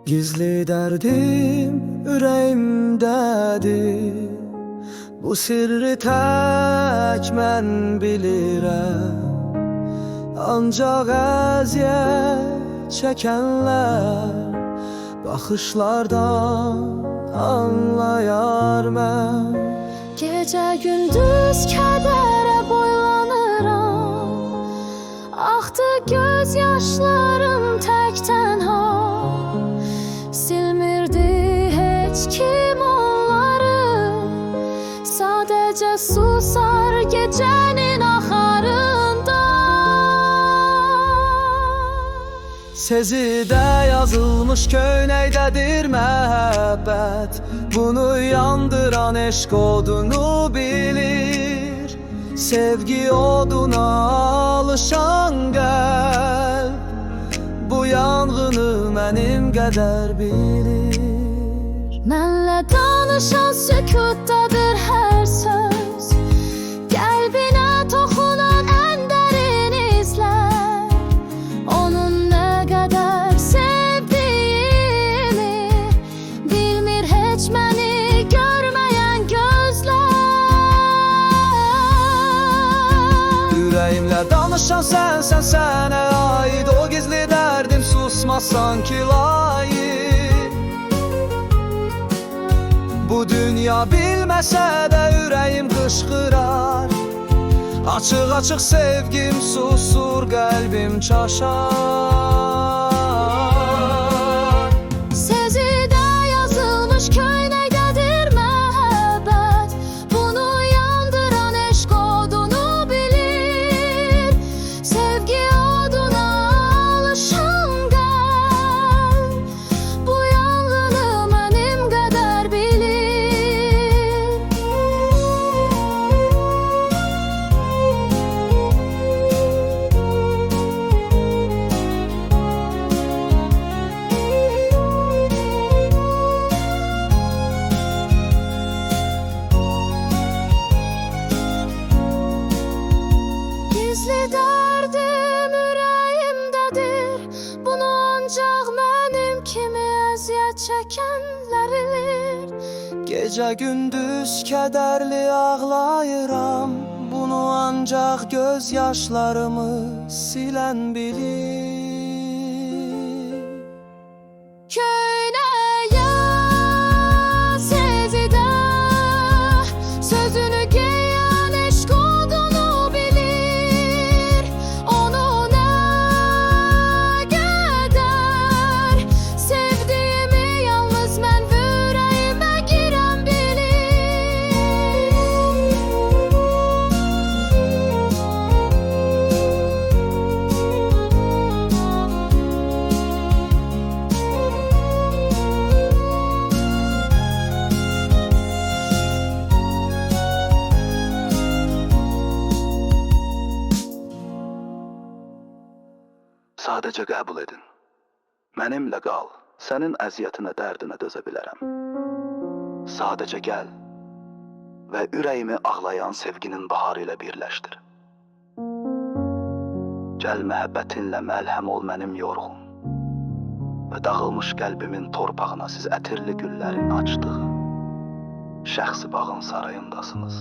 Gizli derdim ürəyimdədir. Bu sirri tək mən bilirəm. Ancaq əziyyət çəkənlər baxışlardan anlayar mən. Gecə gündüz kədərə boylanıram. Axdı göz yaşlarım tək tənha. Silmirdi heç kim onları. Sadəcə susar gecənin axarında. Sezidə yazılmış köynəkdədir məhəbbət. Bunu yandıran eşq odunu bilir. Sevgi oduna alışan qəlb bu yanğını mənim qədər bilir. Mənlə danışan sükutdadır hər söz. Qəlbinə toxunan ən dərin izlər. Onun nə qədər sevdiyimi bilmir heç məni görməyən gözlər. Ürəyimlə danışan sənsən, sənə aid o gizli dərdim susmaz sanki layık. Bu dünya bilməsə də ürəyim qışqırar. Açıq-açıq sevgim susur, qəlbim çaşar. Sezidə yazılmış köynəkdədir məhəbbət. Bunu yandıran eşq odunu bilir. Sevgi oduna alışan qəlb bu yanğını mənim qədər bilir. Gizli dərdim ürəyimdədir. Bunu ancaq mənim kimi əziyyət çəkənlər bilir. Gecə gündüz kədərli ağlayıram. Bunu ancaq göz yaşlarımı silən bilir. Köynəyə sezidə sözünü geyən eşq odunu bilir. Onu nə qədər sevdiyimi yalnız mən və ürəyimə girən Sadəcə qəbul edin. Mənimlə qal. Sənin əziyyətinə, dərdinə dözə bilərəm. Sadəcə gəl və ürəyimi ağlayan sevginin baharı ilə birləşdir. Gəl məhəbbətinlə məlhəm ol mənim yorğun və dağılmış qəlbimin torpağına siz ətirli güllərin açdığı şəxsi bağın sarayındasınız.